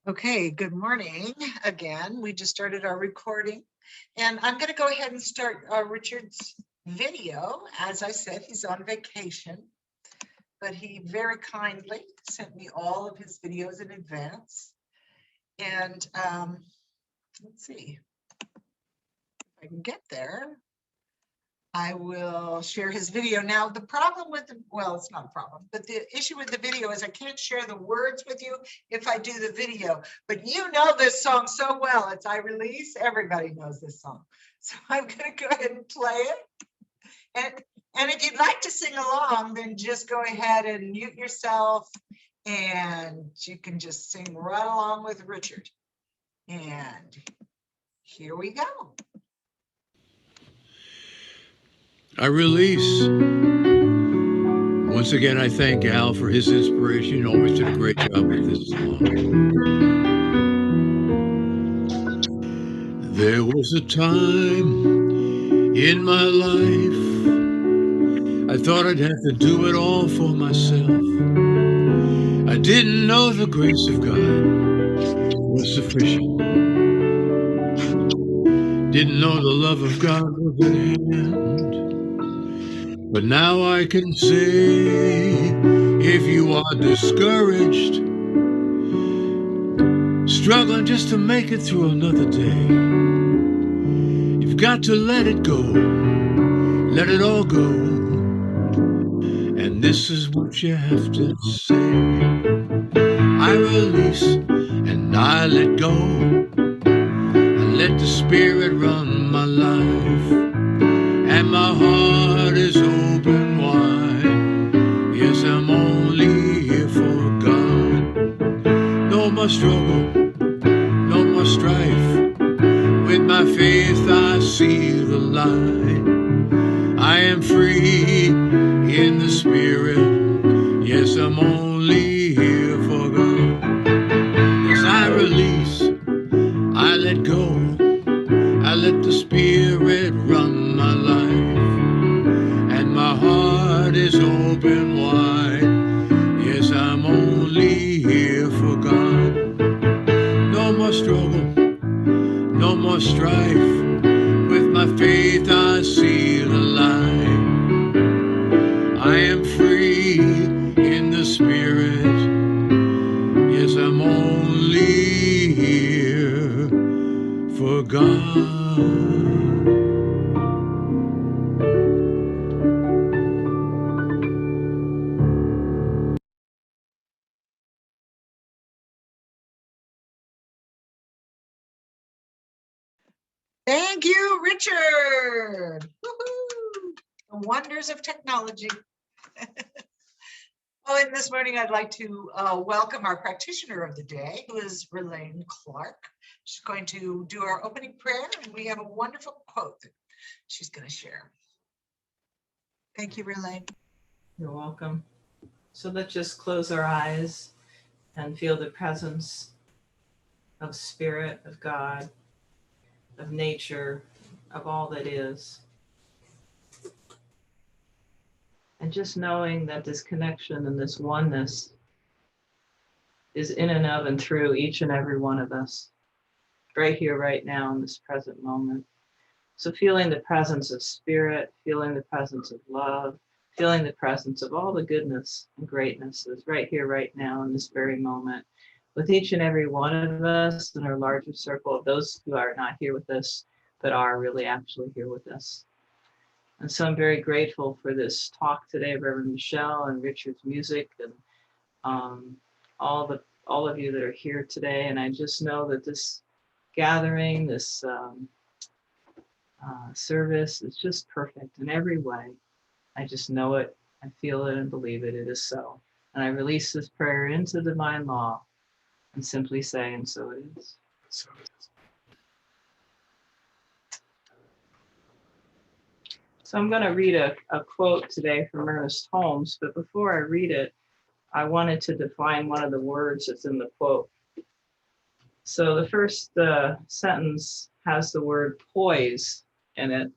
Okay, good morning again. We just started our recording, and I'm going to go ahead and start Richard's video. As I said, he's on vacation, but he very kindly sent me all of his videos in advance. And let's see if I can get there. I will share his video. Now, the problem with well, it's not a problem, but the issue with the video is I can't share the words with you if I do the video. But you know this song so well. It's I Release. Everybody knows this song. So I'm going to go ahead and play it. And if you'd like to sing along, then just go ahead and mute yourself and you can just sing right along with Richard. And here we go. I release. Once again, I thank Al for his inspiration. He always did a great job with this song. There was a time in my life I thought I'd have to do it all for myself. I didn't know the grace of God was sufficient. Didn't know the love of God was at hand. But now I can say, if you are discouraged, struggling just to make it through another day, you've got to let it go, let it all go. And this is what you have to say. I release and I let go. I let the Spirit run my life, and my heart is open wide. Yes, I'm only here for God. No more struggle, no more strife. With my faith I see the light. I am free in the Spirit. Yes, I'm only here for God. Yes, I release, I let go. I let the Spirit run my life, and my heart is open wide. Yes, I'm only here for God. No more struggle, no more strife. With my faith I see the light. I am free in the Spirit. Yes, I'm only here for God. Thank you, Richard. Woo-hoo. The wonders of technology. Well, and this morning I'd like to welcome our practitioner of the day, who is Relaine Clark. She's going to do our opening prayer, and we have a wonderful quote that she's going to share. Thank you, Relaine. You're welcome. So let's just close our eyes and feel the presence of Spirit, of God, of nature, of all that is. And just knowing that this connection and this oneness is in and of and through each and every one of us, right here, right now, in this present moment. So feeling the presence of Spirit, feeling the presence of love, feeling the presence of all the goodness and greatness is right here, right now, in this very moment, with each and every one of us in our larger circle of those who are not here with us, but are really actually here with us. And so I'm very grateful for this talk today, Reverend Michelle and Richard's music, and all of you that are here today. And I just know that this gathering, this service is just perfect in every way. I just know it, I feel it, and believe it. It is so. And I release this prayer into divine law and simply say, and so it is. So it is. So I'm going to read a quote today from Ernest Holmes, but before I read it, I wanted to define one of the words that's in the quote. So the first sentence has the word poise in it.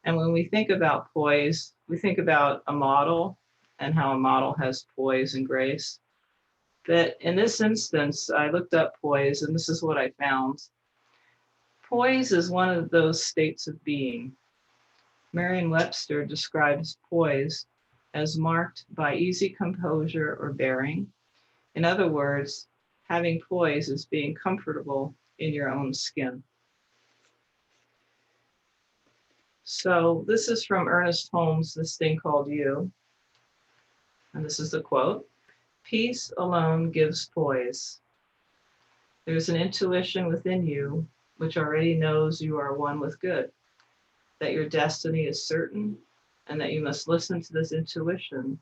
And when we think about poise, we think about a model and how a model has poise and grace. that in this instance, I looked up poise, and this is what I found. Poise is one of those states of being. Merriam-Webster describes poise as marked by easy composure or bearing. In other words, having poise is being comfortable in your own skin. So this is from Ernest Holmes' This Thing Called You. And this is the quote: "Peace alone gives poise. There's an intuition within you which already knows you are one with good, that your destiny is certain, and that you must listen to this intuition,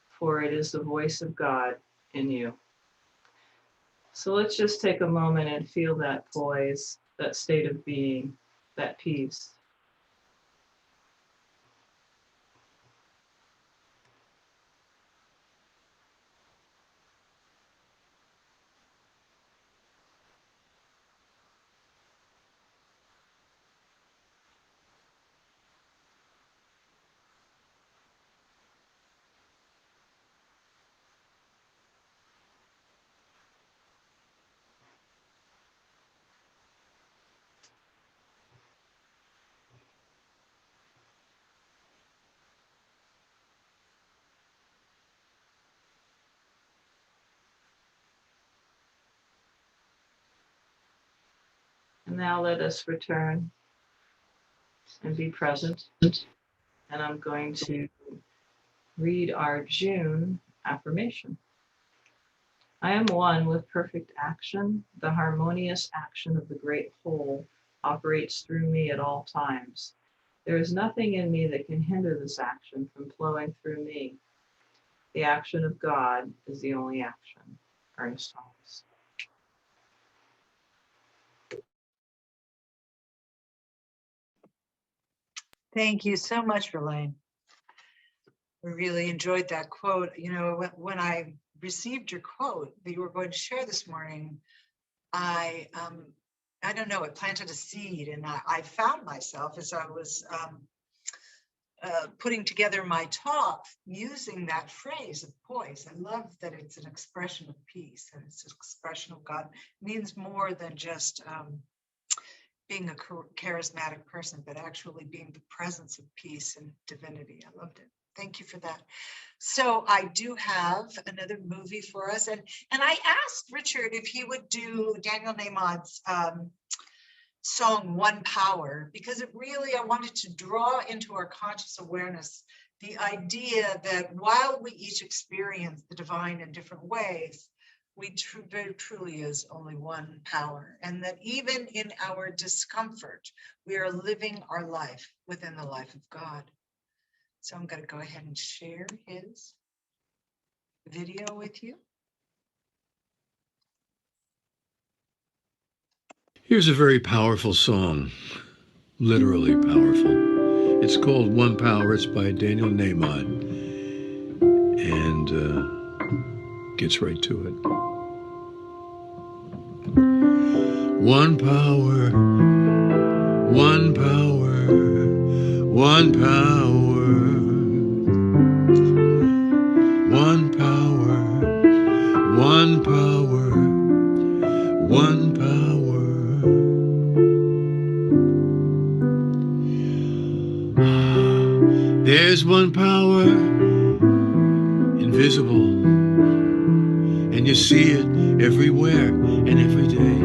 for it is the voice of God in you." So let's just take a moment and feel that poise, that state of being, that peace. And now let us return and be present. And I'm going to read our June affirmation. I am one with perfect action. The harmonious action of the great whole operates through me at all times. There is nothing in me that can hinder this action from flowing through me. The action of God is the only action. Ernest Holmes. Thank you so much, Verlaine. We really enjoyed that quote. You know, when I received your quote that you were going to share this morning, I don't know, it planted a seed, and I found myself as I was putting together my talk using that phrase of poise. I love that it's an expression of peace and it's an expression of God. It means more than just being a charismatic person, but actually being the presence of peace and divinity. I loved it. Thank you for that. So I do have another movie for us. And I asked Richard if he would do Daniel Nahmod's song, One Power, because it really, I wanted to draw into our conscious awareness the idea that while we each experience the divine in different ways, there truly is only one power, and that even in our discomfort, we are living our life within the life of God. So I'm going to go ahead and share his video with you. Here's a very powerful song, literally powerful. It's called One Power. It's by Daniel Nahmod, and gets right to it. One power, one power, one power, one power, one power, one power. There's one power, invisible, and you see it everywhere and every day.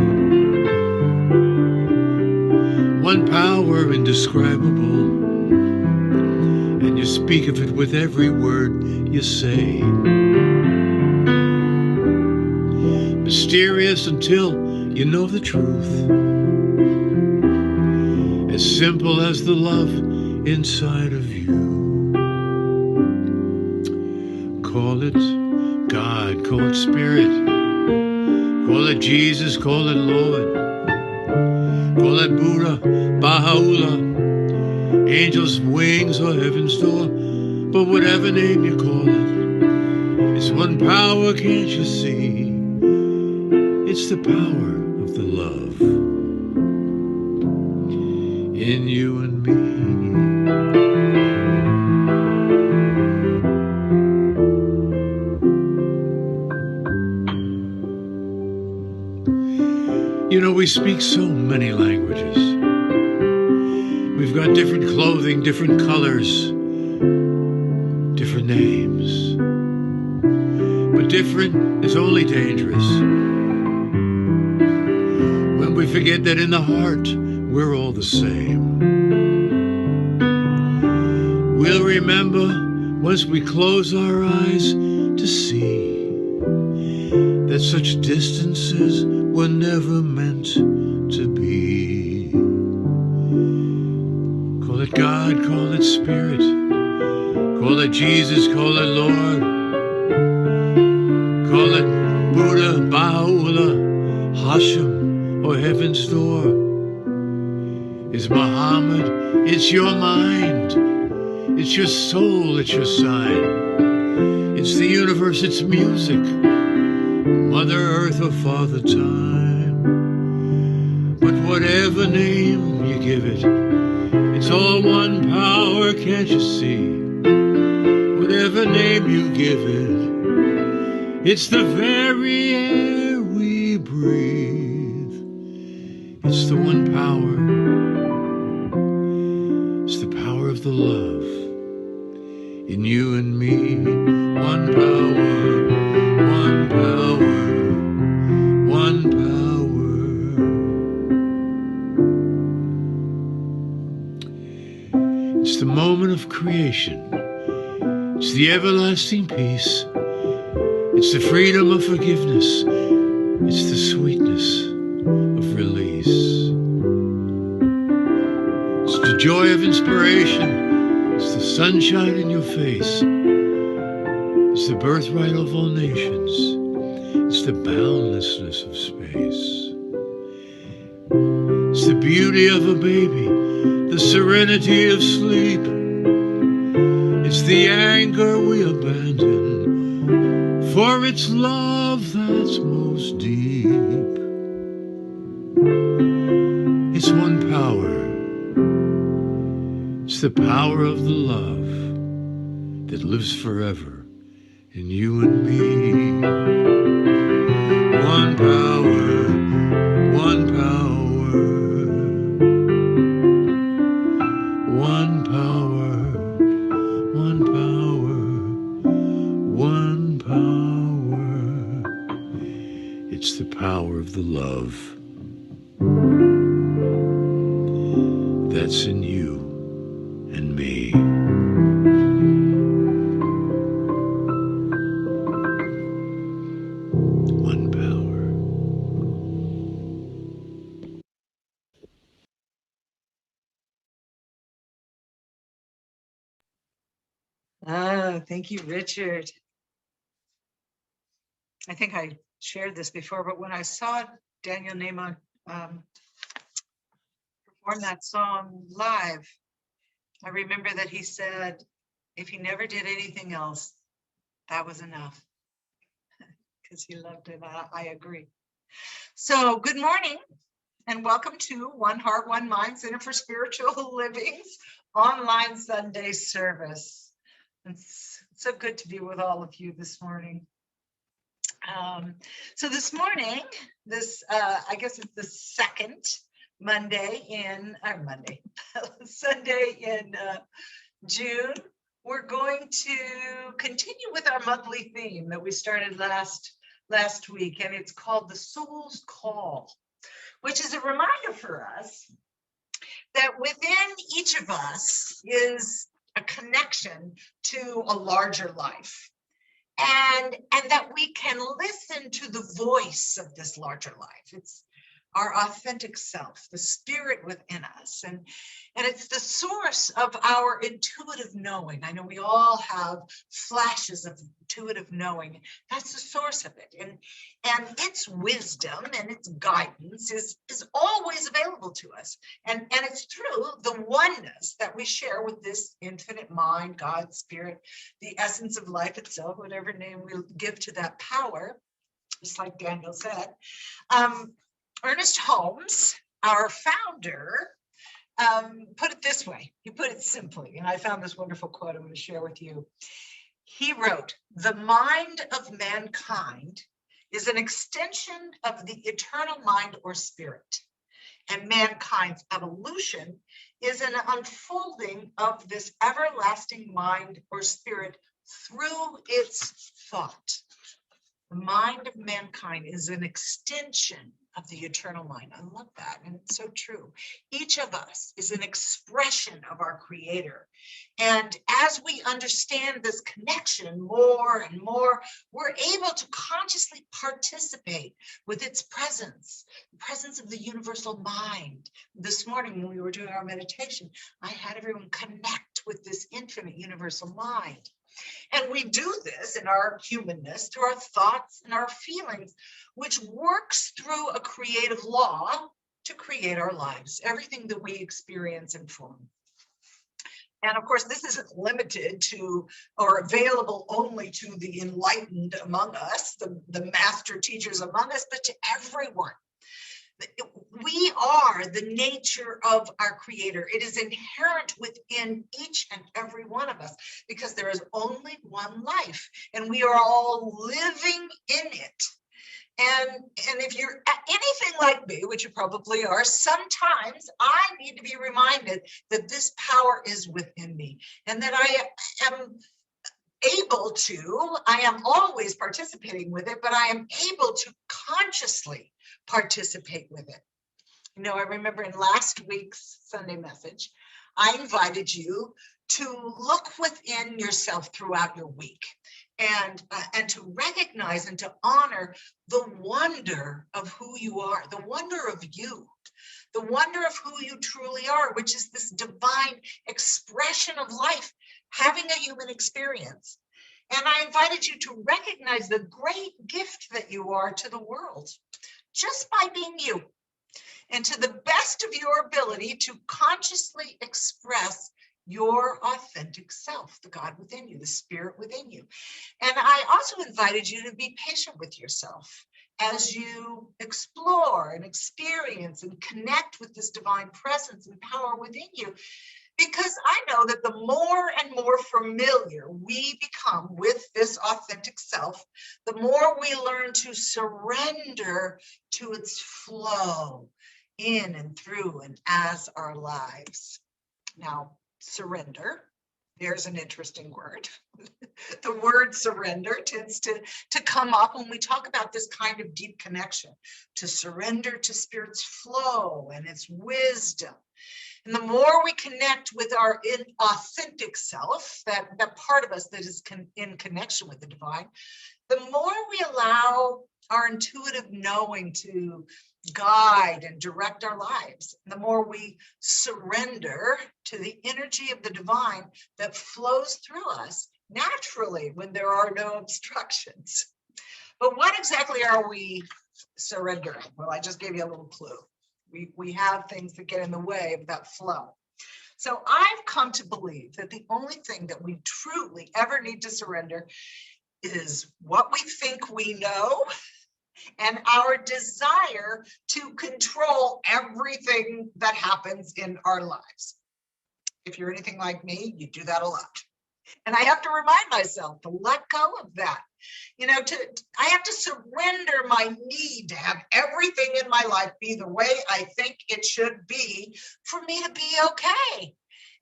One power indescribable, and you speak of it with every word you say. Mysterious until you know the truth, as simple as the love inside of you. Call it God, call it Spirit, call it Jesus, call it Lord, call it Buddha, Baha'u'llah, angels' wings or heaven's door. But whatever name you call it, it's one power, can't you see? It's the power of the love in you and me. You know, we speak so many languages. We've got different clothing, different colors, different names. But different is only dangerous when we forget that in the heart we're all the same. We'll remember once we close our eyes to see that such distances were never meant to be. Call it God, call it Spirit, call it Jesus, call it Lord, call it Buddha, Baha'u'llah, Hashem, or Heaven's Door. It's Muhammad, it's your mind, it's your soul, it's your sign. It's the universe, it's music, Mother Earth or Father Time. But whatever name you give it, it's all one power, can't you see? Whatever name you give it, it's the very air we breathe. It's the one power. It's the power of the love in you and me. One power, one power, one power. It's the moment of creation. It's the everlasting peace. It's the freedom of forgiveness. It's the sweetness of release. It's the joy of inspiration. It's the sunshine in your face. It's the birthright of all nations. It's the boundlessness of space. It's the beauty of a baby, the serenity of sleep. It's the anger we abandon, for it's love that's most deep. It's one power. It's the power of the love that lives forever in you and me. One power, one power, one power, one power, one power. It's the power of the love that's in you and me. One power. Thank you, Richard. I think I shared this before, but when I saw Daniel Naiman perform that song live, I remember that he said, if he never did anything else, that was enough, because he loved it. I agree. So good morning and welcome to One Heart, One Mind Center for Spiritual Living's online Sunday service. It's so good to be with all of you this morning. So this morning, I guess it's the second Sunday in June. We're going to continue with our monthly theme that we started last week, and it's called The Soul's Call, which is a reminder for us that within each of us is a connection to a larger life. And that we can listen to the voice of this larger life. It's our authentic self, the spirit within us. And it's the source of our intuitive knowing. I know we all have flashes of intuitive knowing. That's the source of it. And its wisdom and its guidance is always available to us. And it's through the oneness that we share with this infinite mind, God, spirit, the essence of life itself, whatever name we give to that power, just like Daniel said. Ernest Holmes, our founder, put it this way. He put it simply, and I found this wonderful quote I'm going to share with you. He wrote, "The mind of mankind is an extension of the eternal mind or spirit, and mankind's evolution is an unfolding of this everlasting mind or spirit through its thought. The mind of mankind is an extension of the eternal mind. I love that, and it's so true. Each of us is an expression of our Creator. And as we understand this connection more and more, we're able to consciously participate with its presence, the presence of the universal mind. This morning, when we were doing our meditation, I had everyone connect with this infinite universal mind. And we do this in our humanness through our thoughts and our feelings, which works through a creative law to create our lives, everything that we experience and form. And of course, this isn't limited to or available only to the enlightened among us, the master teachers among us, but to everyone. We are the nature of our Creator. It is inherent within each and every one of us because there is only one life and we are all living in it. And if you're anything like me, which you probably are, sometimes I need to be reminded that this power is within me and that I am able to, I am always participating with it, but I am able to consciously participate with it. You know, I remember in last week's Sunday message, I invited you to look within yourself throughout your week and to recognize and to honor the wonder of who you are, the wonder of you, the wonder of who you truly are, which is this divine expression of life, having a human experience. And I invited you to recognize the great gift that you are to the world, just by being you, and to the best of your ability to consciously express your authentic self, the God within you, the spirit within you. And I also invited you to be patient with yourself as you explore and experience and connect with this divine presence and power within you. Because I know that the more and more familiar we become with this authentic self, the more we learn to surrender to its flow in and through and as our lives. Now, surrender, there's an interesting word. The word surrender tends to come up when we talk about this kind of deep connection, to surrender to Spirit's flow and its wisdom. And the more we connect with our authentic self, that part of us that is in connection with the divine, the more we allow our intuitive knowing to guide and direct our lives, the more we surrender to the energy of the divine that flows through us naturally when there are no obstructions. But what exactly are we surrendering? Well, I just gave you a little clue. We have things that get in the way of that flow. So I've come to believe that the only thing that we truly ever need to surrender is what we think we know and our desire to control everything that happens in our lives. If you're anything like me, you do that a lot. And I have to remind myself to let go of that. You know, I have to surrender my need to have everything in my life be the way I think it should be for me to be okay.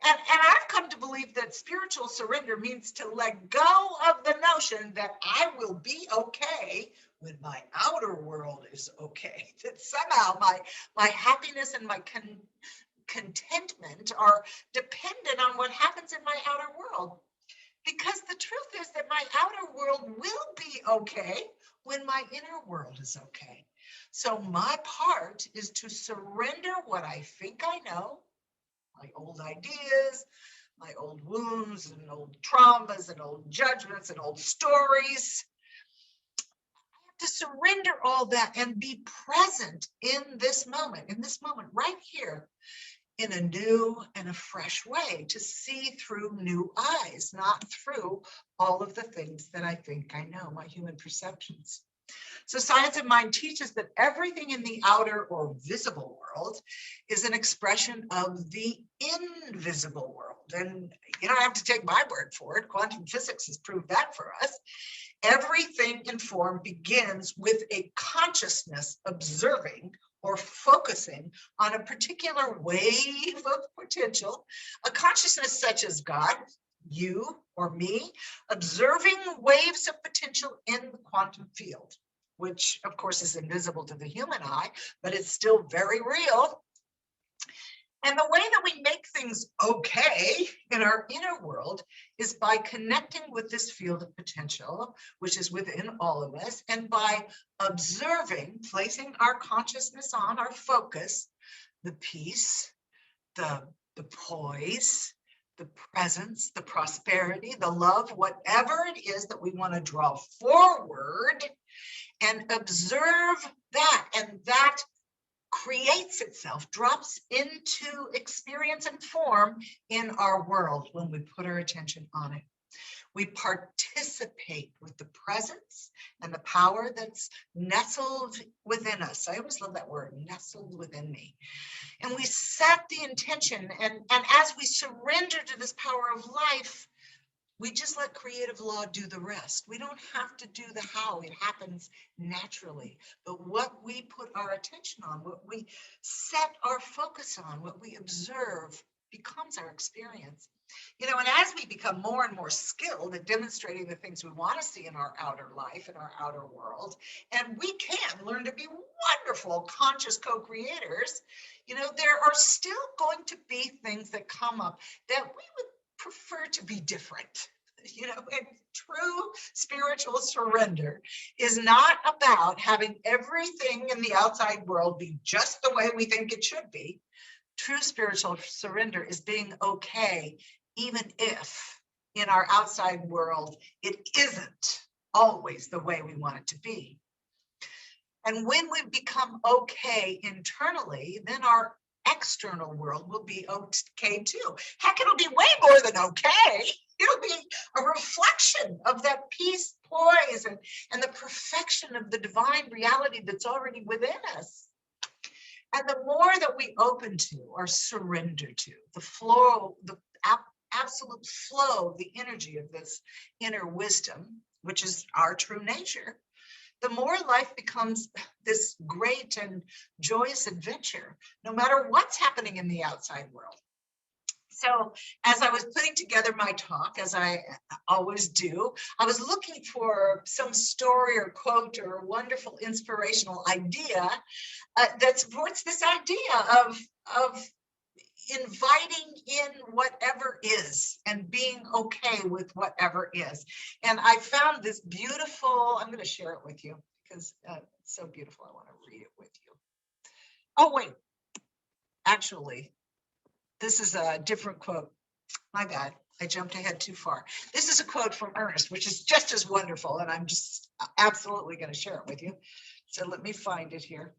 And I've come to believe that spiritual surrender means to let go of the notion that I will be okay when my outer world is okay. That somehow my happiness and my contentment are dependent on what happens in my outer world. Because the truth is that my outer world will be okay when my inner world is okay. So my part is to surrender what I think I know, my old ideas, my old wounds and old traumas and old judgments and old stories. I have to surrender all that and be present in this moment right here, in a new and a fresh way, to see through new eyes, not through all of the things that I think I know, my human perceptions. So Science of Mind teaches that everything in the outer or visible world is an expression of the invisible world. And you don't have to take my word for it. Quantum physics has proved that for us. Everything in form begins with a consciousness observing or focusing on a particular wave of potential, a consciousness such as God, you or me, observing waves of potential in the quantum field, which of course is invisible to the human eye, but it's still very real. And the way that we make things okay in our inner world is by connecting with this field of potential, which is within all of us, and by observing, placing our consciousness on, our focus, the peace, the poise, the presence, the prosperity, the love, whatever it is that we want to draw forward, and observe that. And that creates itself, drops into experience and form in our world when we put our attention on it. We participate with the presence and the power that's nestled within us. I always love that word, nestled within me. And we set the intention, and as we surrender to this power of life, we just let creative law do the rest. We don't have to do the how, it happens naturally. But what we put our attention on, what we set our focus on, what we observe becomes our experience. You know, and as we become more and more skilled at demonstrating the things we want to see in our outer life, in our outer world, and we can learn to be wonderful, conscious co-creators, you know, there are still going to be things that come up that we would prefer to be different. You know, and true spiritual surrender is not about having everything in the outside world be just the way we think it should be. True spiritual surrender is being okay, even if in our outside world it isn't always the way we want it to be. And when we become okay internally, then our external world will be okay too. Heck, it'll be way more than okay. It'll be a reflection of that peace, poise, and the perfection of the divine reality that's already within us. And the more that we open to or surrender to the flow, the absolute flow, the energy of this inner wisdom, which is our true nature, the more life becomes this great and joyous adventure, no matter what's happening in the outside world. So as I was putting together my talk, as I always do, I was looking for some story or quote or wonderful inspirational idea that supports this idea of inviting in whatever is and being okay with whatever is. And I found this beautiful, I'm going to share it with you because it's so beautiful. I want to read it with you. Oh, wait, actually, this is a different quote. My bad, I jumped ahead too far. This is a quote from Ernest, which is just as wonderful, and I'm just absolutely going to share it with you. So let me find it here.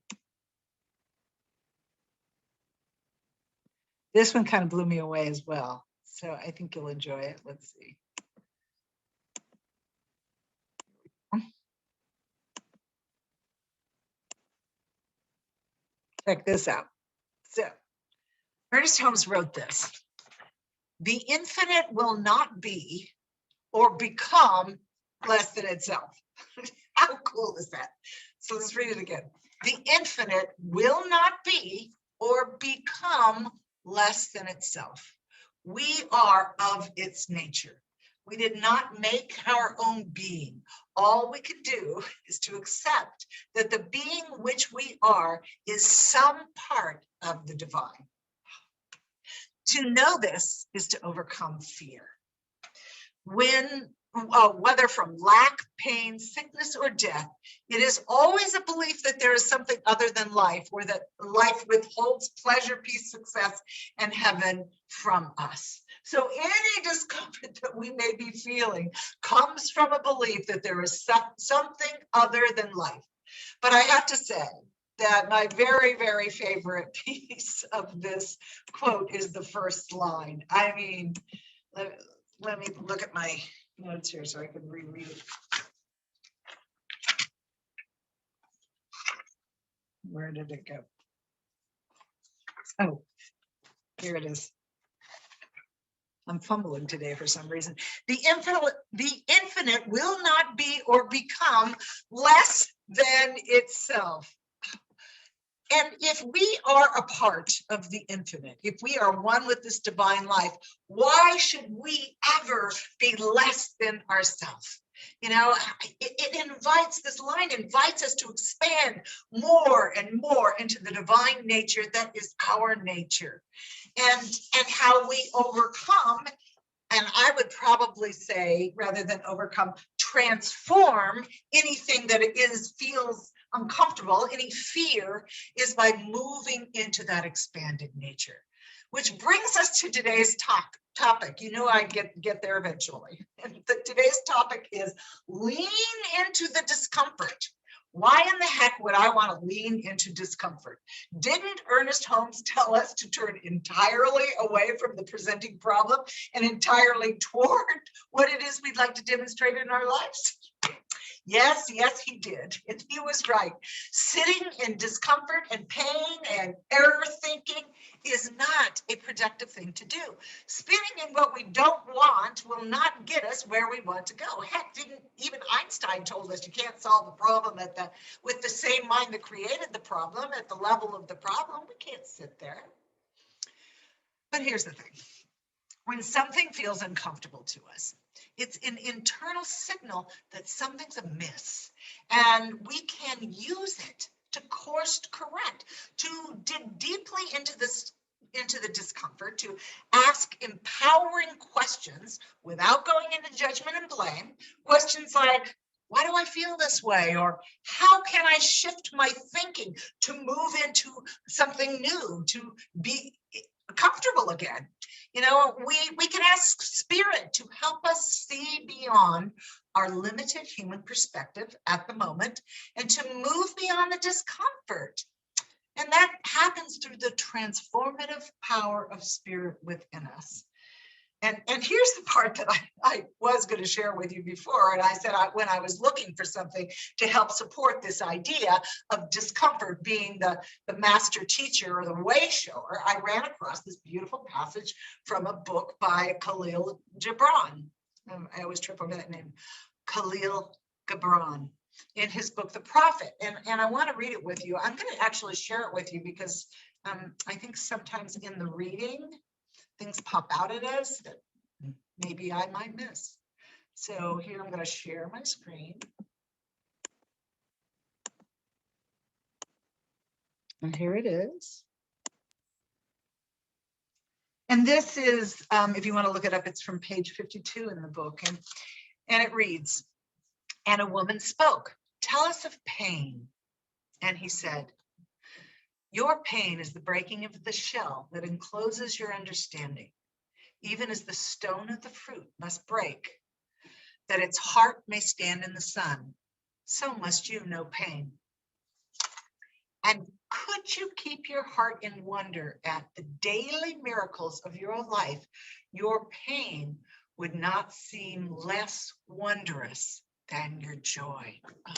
This one kind of blew me away as well, so I think you'll enjoy it. Let's see. Check this out. So Ernest Holmes wrote this: the infinite will not be or become less than itself. How cool is that? So let's read it again. The infinite will not be or become less than itself. We are of its nature. We did not make our own being. All we can do is to accept that the being which we are is some part of the divine. To know this is to overcome fear. Whether from lack, pain, sickness, or death, it is always a belief that there is something other than life, or that life withholds pleasure, peace, success, and heaven from us. So any discomfort that we may be feeling comes from a belief that there is something other than life. But I have to say that my very, very favorite piece of this quote is the first line. I mean, let me look at my notes here so I can reread it. Where did it go? Oh, here it is. I'm fumbling today for some reason. The the infinite will not be or become less than itself. And if we are a part of the infinite, if we are one with this divine life, why should we ever be less than ourselves? You know, it invites, this line invites us to expand more and more into the divine nature that is our nature, and how we overcome, and I would probably say, rather than overcome, transform anything that feels uncomfortable, any fear, is by moving into that expanded nature. Which brings us to today's topic. You know, I get there eventually. And today's topic is lean into the discomfort. Why in the heck would I want to lean into discomfort? Didn't Ernest Holmes tell us to turn entirely away from the presenting problem and entirely toward what it is we'd like to demonstrate in our lives? Yes, he did. And he was right. Sitting in discomfort and pain and error thinking is not a productive thing to do. Spinning in what we don't want will not get us where we want to go. Heck, didn't even Einstein told us you can't solve a problem with the same mind that created the problem at the level of the problem. We can't sit there. But here's the thing. When something feels uncomfortable to us, it's an internal signal that something's amiss, and we can use it to course correct, to dig deeply into the discomfort, to ask empowering questions without going into judgment and blame. Questions like, why do I feel this way? Or how can I shift my thinking to move into something new, to be comfortable again? You know, we can ask spirit to help us see beyond our limited human perspective at the moment and to move beyond the discomfort. And that happens through the transformative power of spirit within us. And here's the part that I was going to share with you before. And I said, when I was looking for something to help support this idea of discomfort being the master teacher or the way shower, I ran across this beautiful passage from a book by Khalil Gibran. I always trip over that name, Khalil Gibran, in his book, The Prophet. And I want to read it with you. I'm going to actually share it with you because I think sometimes in the reading, things pop out at us that maybe I might miss. So here I'm going to share my screen. And here it is. And this is, if you want to look it up, it's from page 52 in the book. And it reads, and a woman spoke, tell us of pain. And he said, your pain is the breaking of the shell that encloses your understanding, even as the stone of the fruit must break, that its heart may stand in the sun, so must you know pain. And could you keep your heart in wonder at the daily miracles of your life, your pain would not seem less wondrous than your joy. Oh.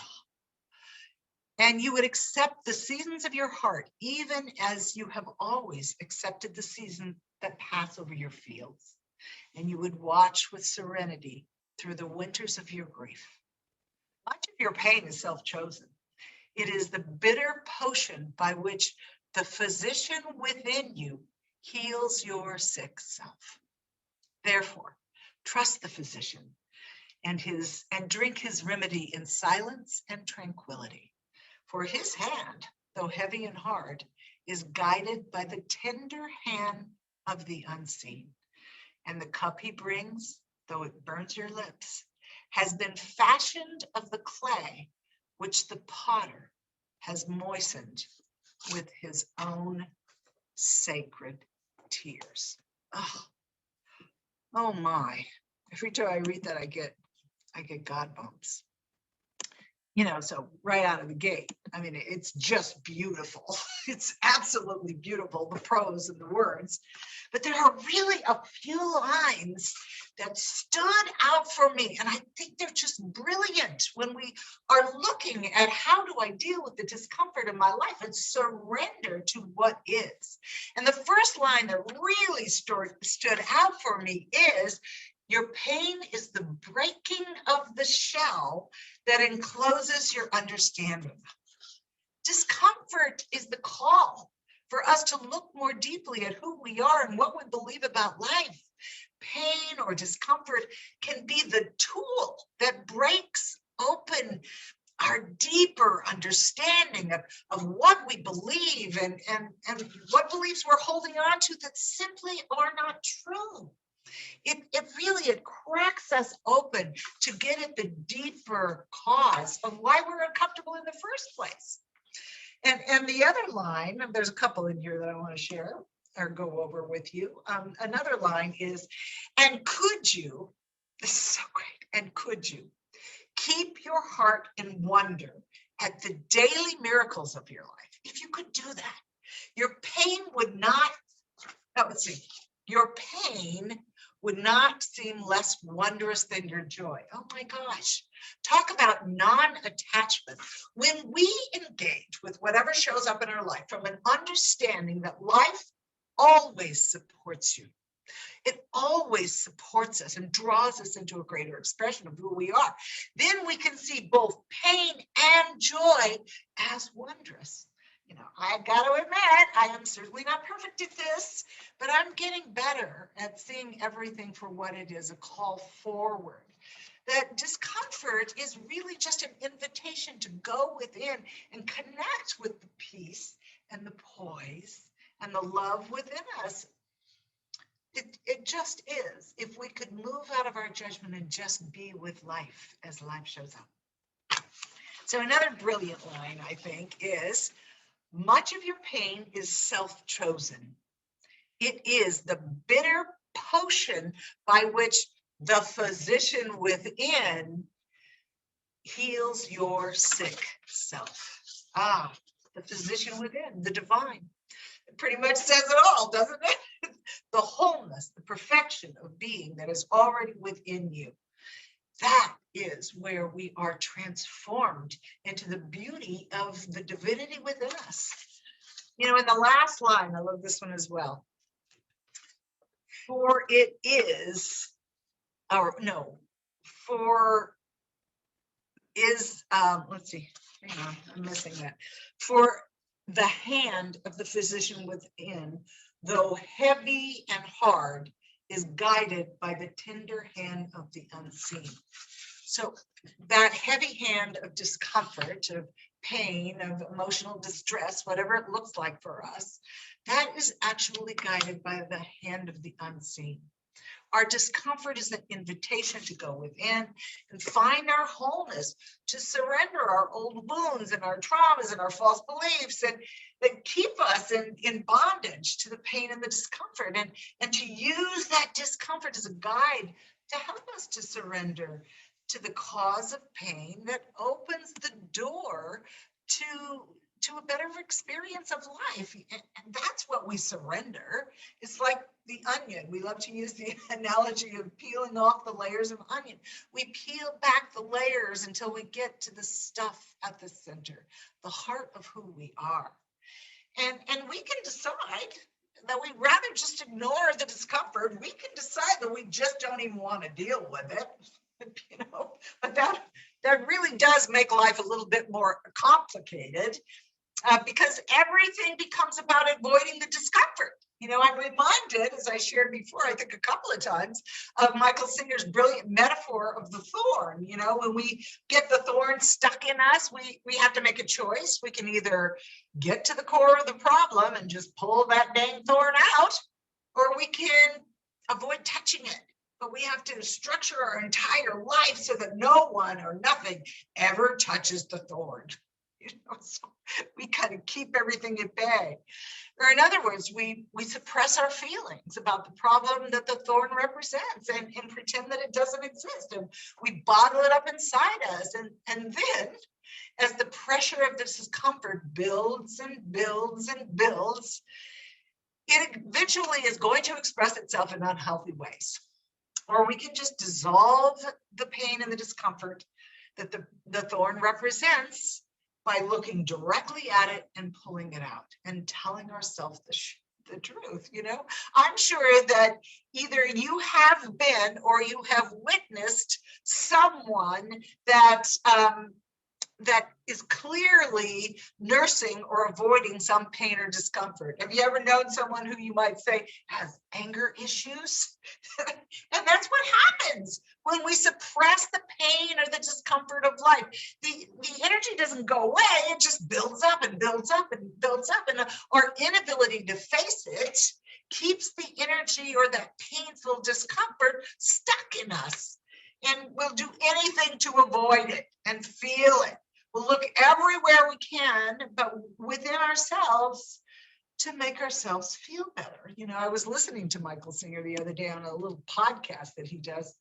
And you would accept the seasons of your heart, even as you have always accepted the seasons that pass over your fields. And you would watch with serenity through the winters of your grief. Much of your pain is self-chosen. It is the bitter potion by which the physician within you heals your sick self. Therefore, trust the physician and drink his remedy in silence and tranquility. For his hand, though heavy and hard, is guided by the tender hand of the unseen. And the cup he brings, though it burns your lips, has been fashioned of the clay which the potter has moistened with his own sacred tears. Oh my. Every time I read that, I get God bumps. You know, so right out of the gate, I mean, it's just beautiful. It's absolutely beautiful, the prose and the words. But there are really a few lines that stood out for me. And I think they're just brilliant when we are looking at how do I deal with the discomfort in my life and surrender to what is. And the first line that really stood out for me is, Your pain is the breaking of the shell that encloses your understanding. Discomfort is the call for us to look more deeply at who we are and what we believe about life. Pain or discomfort can be the tool that breaks open our deeper understanding of what we believe and what beliefs we're holding on to that simply are not true. It cracks us open to get at the deeper cause of why we're uncomfortable in the first place. And the other line, there's a couple in here that I want to share or go over with you. Another line is, and could you, this is so great, and could you keep your heart in wonder at the daily miracles of your life? If you could do that, your pain would not, your pain would not seem less wondrous than your joy. Oh my gosh. Talk about non-attachment. When we engage with whatever shows up in our life from an understanding that life always supports you, it always supports us and draws us into a greater expression of who we are, then we can see both pain and joy as wondrous. You know, I got to admit, I am certainly not perfect at this, but I'm getting better at seeing everything for what it is, a call forward. That discomfort is really just an invitation to go within and connect with the peace and the poise and the love within us. It just is. If we could move out of our judgment and just be with life as life shows up. So another brilliant line, I think, is, much of your pain is self-chosen. It is the bitter potion by which the physician within heals your sick self. Ah, the physician within, the divine. It pretty much says it all, doesn't it? The wholeness, the perfection of being that is already within you. That is where we are transformed into the beauty of the divinity within us. You know, in the last line, I love this one as well. For it is, or no, for is, let's see, hang on, I'm missing that. For the hand of the physician within, though heavy and hard, is guided by the tender hand of the unseen. So that heavy hand of discomfort, of pain, of emotional distress, whatever it looks like for us, that is actually guided by the hand of the unseen. Our discomfort is an invitation to go within and find our wholeness, to surrender our old wounds and our traumas and our false beliefs that keep us in bondage to the pain and the discomfort, and to use that discomfort as a guide to help us to surrender to the cause of pain that opens the door to a better experience of life. And that's what we surrender. It's like the onion. We love to use the analogy of peeling off the layers of onion. We peel back the layers until we get to the stuff at the center, the heart of who we are. And we can decide that we'd rather just ignore the discomfort. We can decide that we just don't even want to deal with it. You know, but that really does make life a little bit more complicated, because everything becomes about avoiding the discomfort. You know, I'm reminded, as I shared before, I think a couple of times, of Michael Singer's brilliant metaphor of the thorn. You know, when we get the thorn stuck in us, we have to make a choice. We can either get to the core of the problem and just pull that dang thorn out, or we can avoid touching it. But we have to structure our entire life so that no one or nothing ever touches the thorn. You know, so we kind of keep everything at bay. Or in other words, we suppress our feelings about the problem that the thorn represents and pretend that it doesn't exist. And we bottle it up inside us. And then, as the pressure of this discomfort builds and builds and builds, it eventually is going to express itself in unhealthy ways. Or we can just dissolve the pain and the discomfort that the thorn represents by looking directly at it and pulling it out and telling ourselves the truth, you know. I'm sure that either you have been or you have witnessed someone that that is clearly nursing or avoiding some pain or discomfort. Have you ever known someone who you might say has anger issues? And that's what happens when we suppress the pain or the discomfort of life. The energy doesn't go away, it just builds up and builds up and builds up. And our inability to face it keeps the energy or that painful discomfort stuck in us. And we'll do anything to avoid it and feel it. We'll look everywhere we can, but within ourselves to make ourselves feel better. You know, I was listening to Michael Singer the other day on a little podcast that he does.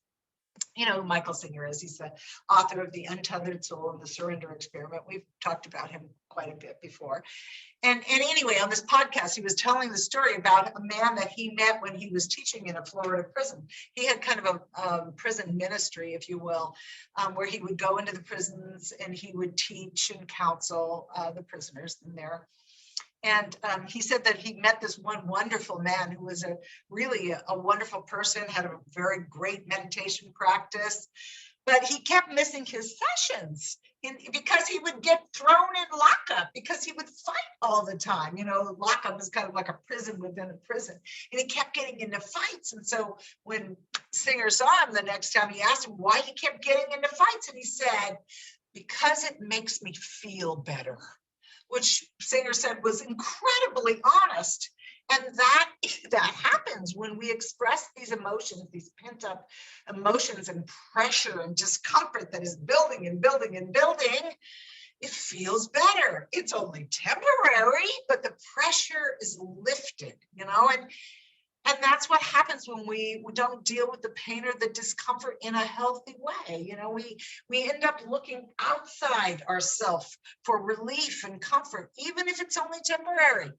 You know who Michael Singer is. He's the author of The Untethered Soul and the Surrender Experiment. We've talked about him quite a bit before. And anyway, on this podcast, he was telling the story about a man that he met when he was teaching in a Florida prison. He had kind of a prison ministry, if you will, where he would go into the prisons and he would teach and counsel the prisoners in there. And he said that he met this one wonderful man who was really a wonderful person, had a very great meditation practice, but he kept missing his sessions because he would get thrown in lockup because he would fight all the time. You know, lockup is kind of like a prison within a prison. And he kept getting into fights. And so when Singer saw him the next time, he asked him why he kept getting into fights. And he said, because it makes me feel better, which Singer said was incredibly honest. And that happens when we express these emotions, these pent up emotions and pressure and discomfort that is building and building and building. It feels better. It's only temporary, but the pressure is lifted, you know, and that's what happens when we don't deal with the pain or the discomfort in a healthy way. You know, we end up looking outside ourselves for relief and comfort, even if it's only temporary.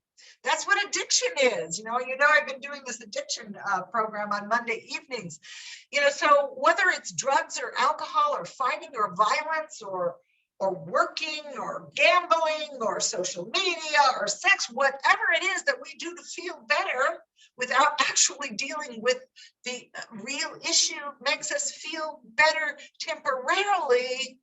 That's what addiction is. You know, I've been doing this addiction program on Monday evenings. You know, so whether it's drugs or alcohol or fighting or violence or working or gambling or social media or sex, whatever it is that we do to feel better without actually dealing with the real issue makes us feel better temporarily,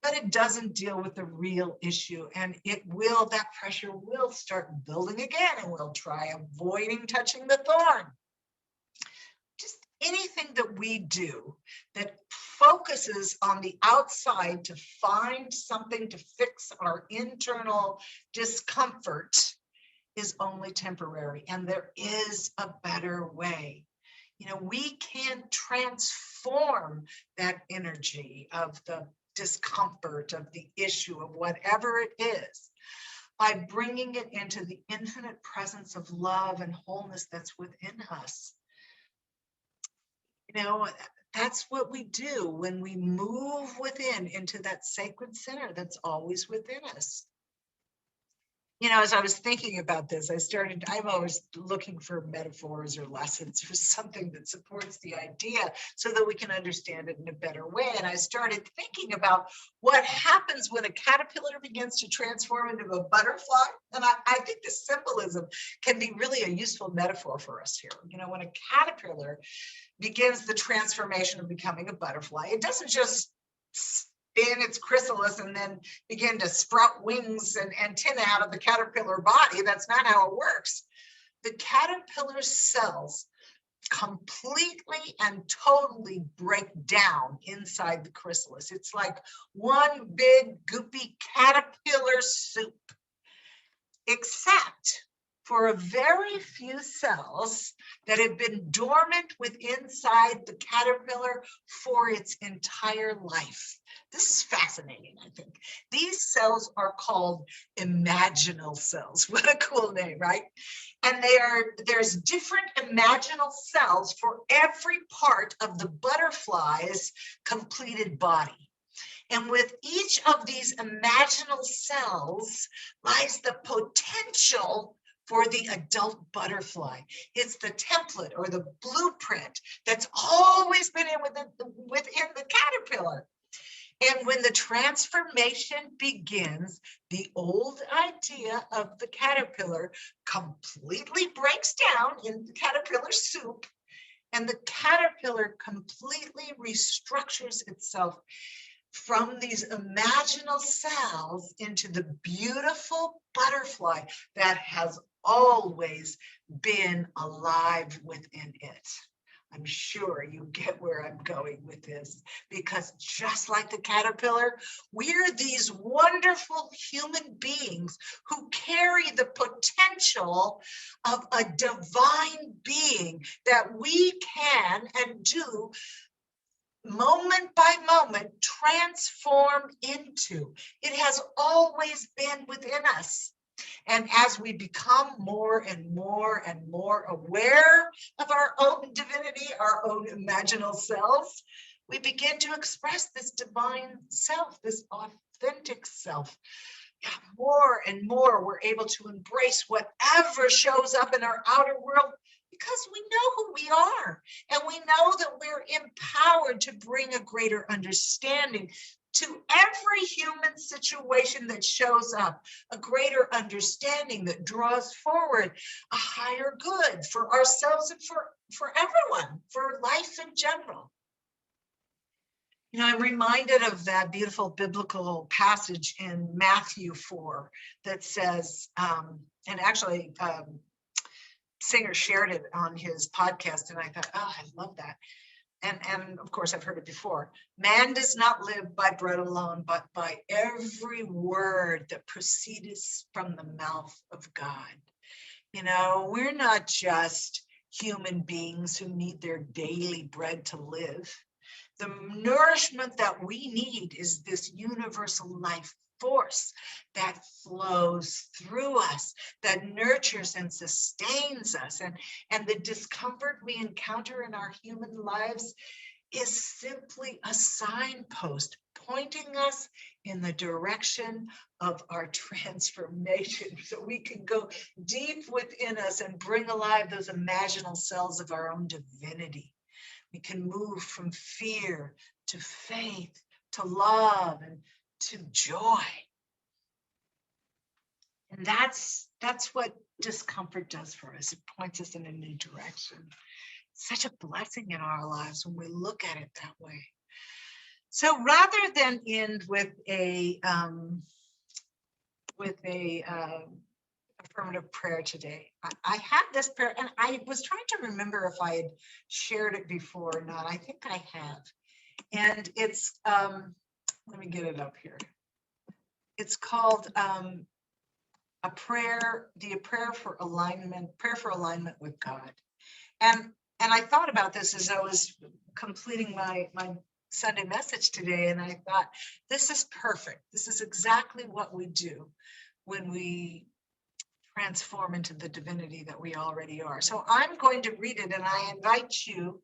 but it doesn't deal with the real issue. And that pressure will start building again, and we'll try avoiding touching the thorn. Just anything that we do that focuses on the outside to find something to fix our internal discomfort is only temporary, and there is a better way. You know, we can transform that energy of the discomfort of the issue of whatever it is by bringing it into the infinite presence of love and wholeness that's within us. You know, that's what we do when we move within into that sacred center that's always within us. You know, as I was thinking about this, I'm always looking for metaphors or lessons or something that supports the idea so that we can understand it in a better way. And I started thinking about what happens when a caterpillar begins to transform into a butterfly. And I think the symbolism can be really a useful metaphor for us here. You know, when a caterpillar begins the transformation of becoming a butterfly, it doesn't just in its chrysalis and then begin to sprout wings and antennae out of the caterpillar body. That's not how it works. The caterpillar cells completely and totally break down inside the chrysalis. It's like one big goopy caterpillar soup, except for a very few cells that have been dormant inside the caterpillar for its entire life. This is fascinating, I think. These cells are called imaginal cells. What a cool name, right? And there's different imaginal cells for every part of the butterfly's completed body. And with each of these imaginal cells lies the potential for the adult butterfly. It's the template or the blueprint that's always been within the caterpillar. And when the transformation begins, the old idea of the caterpillar completely breaks down in the caterpillar soup, and the caterpillar completely restructures itself from these imaginal cells into the beautiful butterfly that has always been alive within it. I'm sure you get where I'm going with this, because just like the caterpillar, we're these wonderful human beings who carry the potential of a divine being that we can and do moment by moment transform into. It has always been within us. And as we become more and more and more aware of our own divinity, our own imaginal selves, we begin to express this divine self, this authentic self. More and more, we're able to embrace whatever shows up in our outer world, because we know who we are, and we know that we're empowered to bring a greater understanding to every human situation that shows up, a greater understanding that draws forward a higher good for ourselves and for everyone, for life in general. You know, I'm reminded of that beautiful biblical passage in Matthew 4 that says, and actually, Singer shared it on his podcast, and I thought, oh, I love that. And of course, I've heard it before. Man does not live by bread alone, but by every word that proceeds from the mouth of God. You know, we're not just human beings who need their daily bread to live. The nourishment that we need is this universal life force that flows through us, that nurtures and sustains us. And the discomfort we encounter in our human lives is simply a signpost pointing us in the direction of our transformation, so we can go deep within us and bring alive those imaginal cells of our own divinity. We can move from fear to faith, to love, and to joy. And that's what discomfort does for us. It points us in a new direction. Such a blessing in our lives when we look at it that way. So rather than end with a affirmative prayer today, I had this prayer, and I was trying to remember if I had shared it before or not. I think I have. And it's, let me get it up here. It's called a prayer for alignment with God. And I thought about this as I was completing my Sunday message today, and I thought, this is perfect. This is exactly what we do when we transform into the divinity that we already are. So I'm going to read it, and I invite you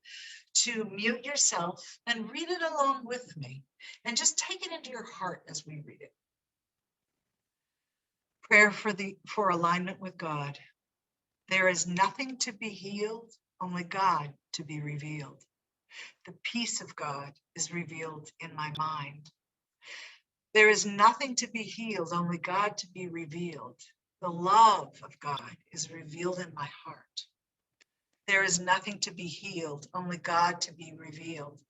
to mute yourself and read it along with me, and just take it into your heart as we read it. Prayer for alignment with God. There is nothing to be healed, only God to be revealed. The peace of God is revealed in my mind. There is nothing to be healed, only God to be revealed. The love of God is revealed in my heart. There is nothing to be healed, only God to be revealed.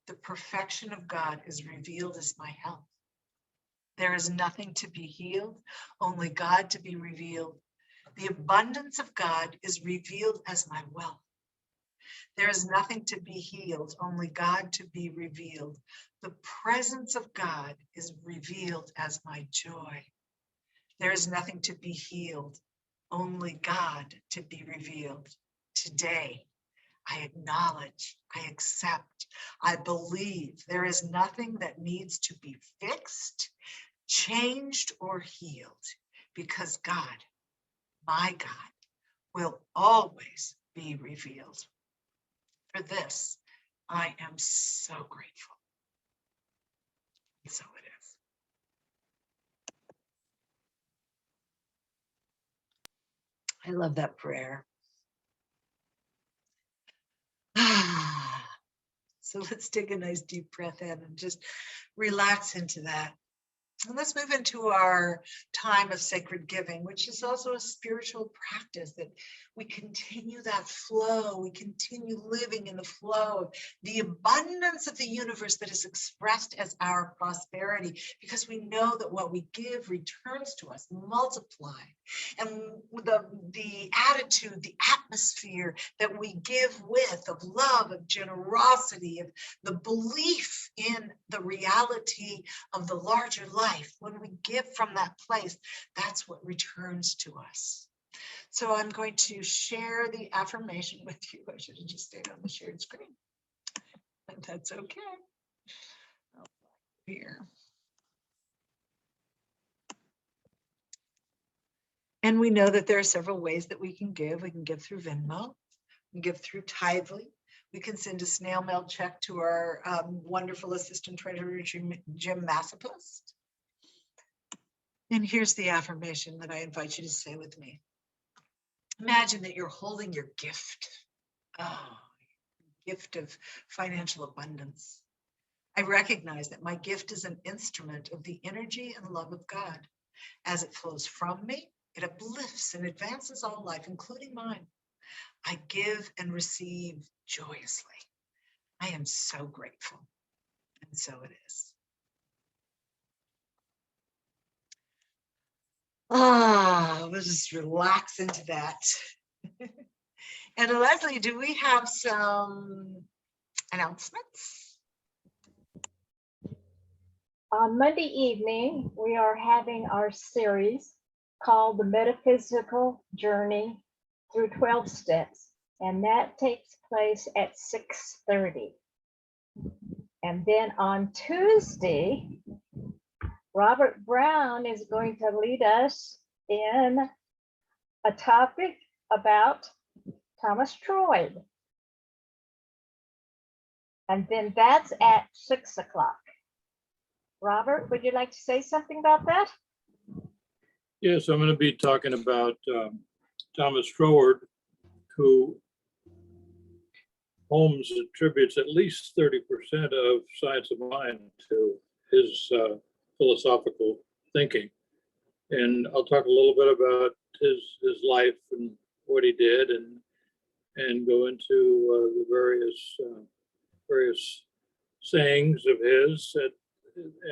The perfection of God is revealed as my health. There is nothing to be healed, only God to be revealed. The abundance of God is revealed as my wealth. There is nothing to be healed, only God to be revealed. The presence of God is revealed as my joy. There is nothing to be healed, only God to be revealed. Today, I acknowledge, I accept, I believe there is nothing that needs to be fixed, changed, or healed, because God, my God, will always be revealed. For this, I am so grateful. And so it is. I love that prayer. So So let's take a nice deep breath in and just relax into that. And let's move into our time of sacred giving, which is also a spiritual practice that we continue that flow. We continue living in the flow of the abundance of the universe that is expressed as our prosperity, because we know that what we give returns to us multiplied. And the attitude, the atmosphere that we give with of love, of generosity, of the belief in the reality of the larger life, when we give from that place, that's what returns to us. So I'm going to share the affirmation with you. I should have just stayed on the shared screen, but that's okay. Here. And we know that there are several ways that we can give. We can give through Venmo, we can give through Tithely. We can send a snail mail check to our wonderful assistant treasurer, Jim Massapus. And here's the affirmation that I invite you to say with me. Imagine that you're holding your gift, gift of financial abundance. I recognize that my gift is an instrument of the energy and love of God. As it flows from me, it uplifts and advances all life, including mine. I give and receive joyously. I am so grateful. And so it is. We'll just relax into that. And Leslie, do we have some announcements? On Monday evening, we are having our series called The Metaphysical Journey Through 12 Steps, and that takes place at 6:30. And then on Tuesday, Robert Brown is going to lead us in a topic about Thomas Troy. And then that's at 6 o'clock. Robert, would you like to say something about that? Yes, I'm going to be talking about Thomas Troward, who Holmes attributes at least 30% of Science of Mind to his philosophical thinking. And I'll talk a little bit about his life and what he did, and go into the various sayings of his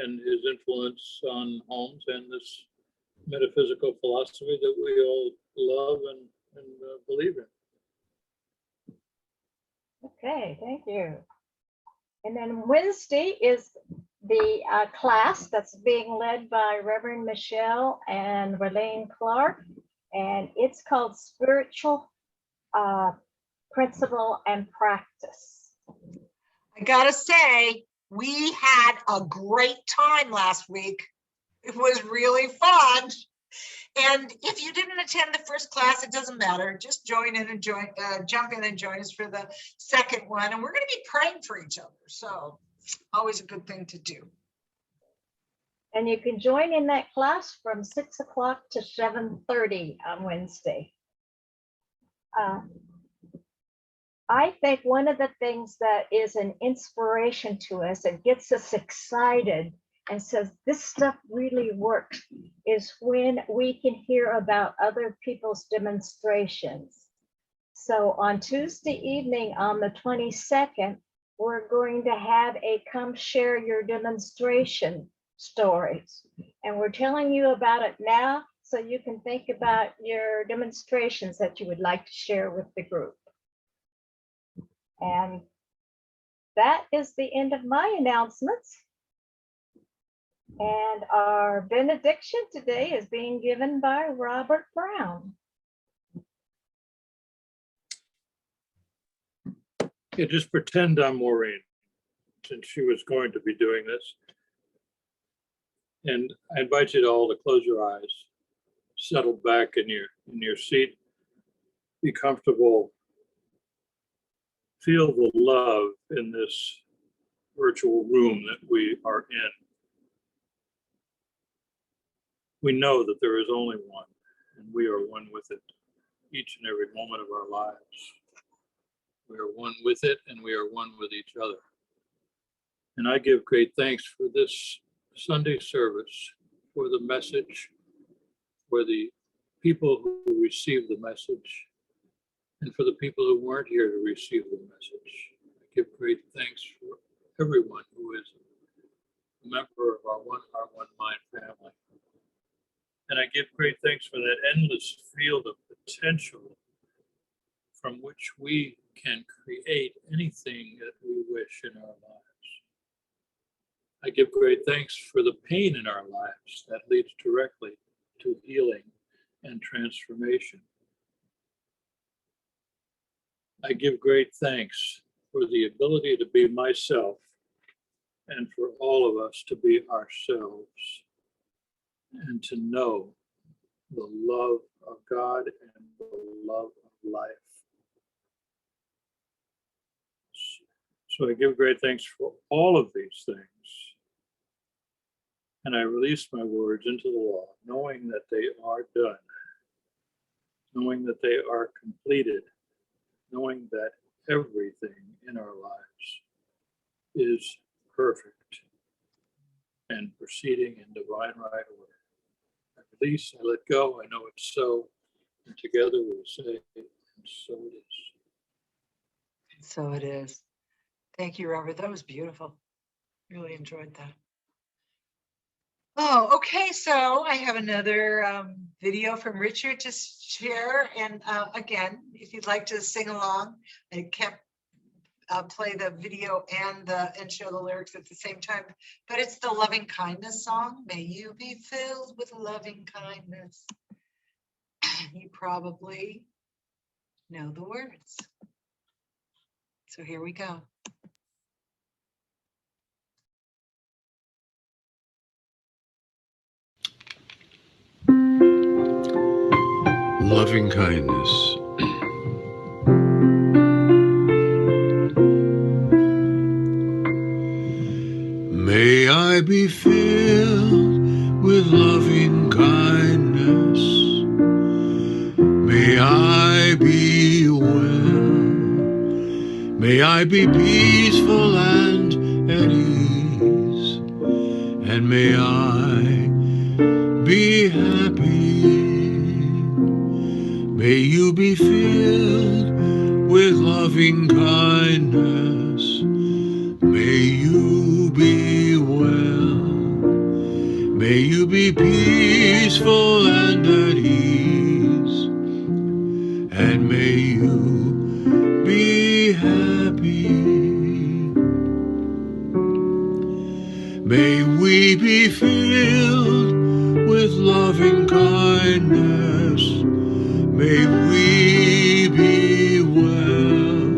and his influence on Holmes and this metaphysical philosophy that we all love and believe in. Okay, thank you. And then Wednesday is the class that's being led by Reverend Michelle and Verlaine Clark, and it's called Spiritual Principle and Practice. I gotta say, we had a great time last week. It was really fun. And if you didn't attend the first class, it doesn't matter. Just join in and jump in and join us for the second one. And we're going to be praying for each other. So always a good thing to do. And you can join in that class from 6 o'clock to 7:30 on Wednesday. I think one of the things that is an inspiration to us and gets us excited and says this stuff really works is when we can hear about other people's demonstrations. So on Tuesday evening on the 22nd, we're going to have a come share your demonstration stories. And we're telling you about it now so you can think about your demonstrations that you would like to share with the group. And that is the end of my announcements. And our benediction today is being given by Robert Brown. Yeah, just pretend I'm Maureen, since she was going to be doing this. And I invite you to all to close your eyes, settle back in your seat, be comfortable, feel the love in this virtual room that we are in. We know that there is only one, and we are one with it each and every moment of our lives. We are one with it, and we are one with each other. And I give great thanks for this Sunday service, for the message, for the people who received the message, and for the people who weren't here to receive the message. I give great thanks for everyone who is a member of our One Heart, One Mind family. And I give great thanks for that endless field of potential from which we can create anything that we wish in our lives. I give great thanks for the pain in our lives that leads directly to healing and transformation. I give great thanks for the ability to be myself and for all of us to be ourselves and to know the love of God and the love of life. So I give great thanks for all of these things. And I release my words into the law, knowing that they are done, knowing that they are completed, knowing that everything in our lives is perfect and proceeding in divine right order. I release, I let go, I know it's so, and together we'll say, and so it is. So it is. Thank you, Robert. That was beautiful. Really enjoyed that. Oh, okay. So I have another video from Richard to share. And again, if you'd like to sing along, I can't play the video and show the lyrics at the same time, but it's the loving kindness song. May you be filled with loving kindness. You probably know the words. So here we go. Loving kindness. May I be filled with loving kindness. May I be well. May I be peaceful and at ease. And may I be happy. May you be filled with loving kindness. May you be well. May you be peaceful and at ease. And may you be happy. May we be filled with loving kindness. May we be well.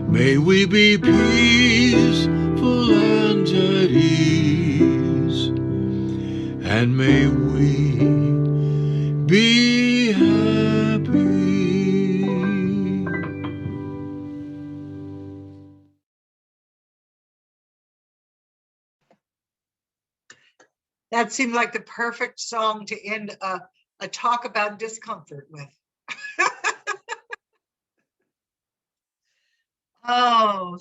May we be peaceful and at ease. And may we be happy. That seemed like the perfect song to end a talk about discomfort with. Oh,